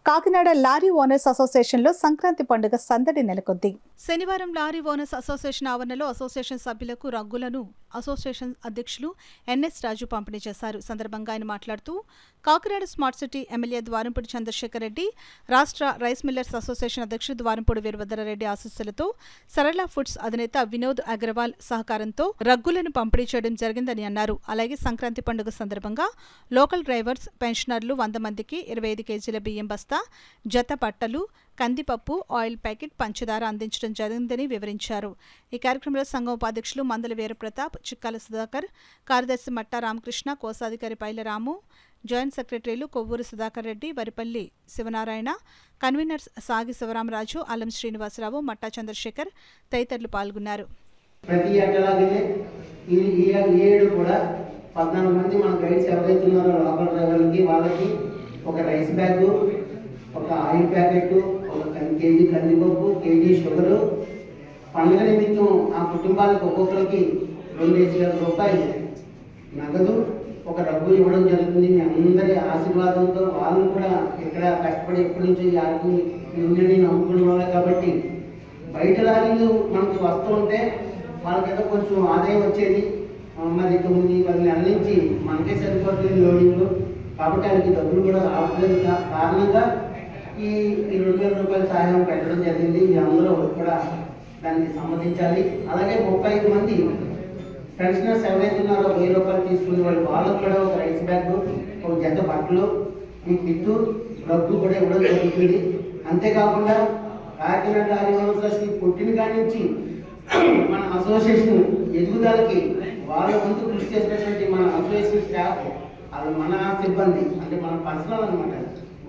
Kakinada lorry owners అసోసియేషన్లో సంక్రాంతి పండుగ సందడి నెలకొంది. శనివారం లారీ ఓనర్స్ అసోసియేషన్ ఆవరణలో అసోసియేషన్ సభ్యులకు రగ్గులను అసోసియేషన్ అధ్యక్షులు ఎన్ఎస్ రాజు పంపిణీ చేశారు. సందర్భంగా ఆయన మాట్లాడుతూ Kakinada smart city MLA Dwarampudi Chandrasekhar Reddy, రాష్ట్ర రైస్ మిల్లర్స్ అసోసియేషన్ అధ్యక్షుడు ద్వారంపూడి వీరభద్రారెడ్డి ఆశీస్సులతో సరళ ఫుడ్స్ అధినేత వినోద్ అగర్వాల్ సహకారంతో రగ్గులను పంపిణీ చేయడం జరిగిందని అన్నారు. అలాగే సంక్రాంతి పండుగ సందర్భంగా లోకల్ డ్రైవర్స్, పెన్షనర్లు 100 మందికి 25 కేజీల బియ్యం బస్తా, జత బట్టలు, కందిపప్పు, ఆయిల్ ప్యాకెట్, పంచదార అందించడం జరిగిందని వివరించారు. ఈ కార్యక్రమంలో సంఘం ఉపాధ్యక్షులు మందల వీరప్రతాప్, చిక్కాల సుధాకర్, కార్యదర్శి మట్టా రామకృష్ణ, కోశాధికారి పైల రాము, జాయింట్ సెక్రటరీలు కొవ్వూరు సుధాకర్ రెడ్డి, వరిపల్లి శివనారాయణ, కన్వీనర్స్ సాగి శివరామరాజు, అల్లం శ్రీనివాసరావు, మట్టా చంద్రశేఖర్ తదితరులు పాల్గొన్నారు. ప్రతి ఏడాది ఈ ఏడు కూడా 14 మంది మన గైడ్స్ ఎవరైతే ఉన్నారో లోకల్ డ్రైవర్లకి వాళ్ళకి ఒక రైస్ బ్యాగ్, ఒక ఆయిల్ ప్యాకెట్, ఒక కేజీ కందిపప్పు, కేజీ షుగరు, పండుగ నిమిత్తం ఆ కుటుంబాలకు ఒక్కొక్కరికి 2,000 రూపాయలు నగదు, ఒక డబ్బు ఇవ్వడం జరుగుతుంది. మీ అందరి ఆశీర్వాదంతో వాళ్ళు కూడా ఇక్కడ కష్టపడి ఎప్పటి నుంచి యూనియన్ని నమ్ముకున్న కాబట్టి బయట లారీలు మనకు వస్తూ ఉంటే వాళ్ళకేదో కొంచెం ఆదాయం వచ్చేది. మరి 9-10 నెలల నుంచి మనకే సరిపోతుంది లోడింగ్, కాబట్టి ఆయనకి డబ్బులు కూడా రావట్లేదు. కారణంగా ఈ 2,000 రూపాయల సహాయం పెట్టడం జరిగింది. మీ అందరూ కూడా దానికి సమ్మతించాలి. అలాగే 35 మంది పెన్షనర్స్ ఎవరైతే ఉన్నారో 1000 రూపాయలు తీసుకునే వాళ్ళకు కూడా ఒక రైస్ బ్యాగ్, ఒక జత బట్టలు, ఈ కిట్టు, రగ్గు కూడా ఇవ్వడం జరుగుతుంది. అంతేకాకుండా కాకినాడ లారీ ఓనర్స్ పుట్టిన కాడి నుంచి మన అసోసియేషన్ ఎదుగుదలకి వాళ్ళ వంతు కృషి చేసినటువంటి మన అసోసియేషన్ స్టాఫ్, అది మన సిబ్బంది అంటే మన పర్సనల్ అనమాట.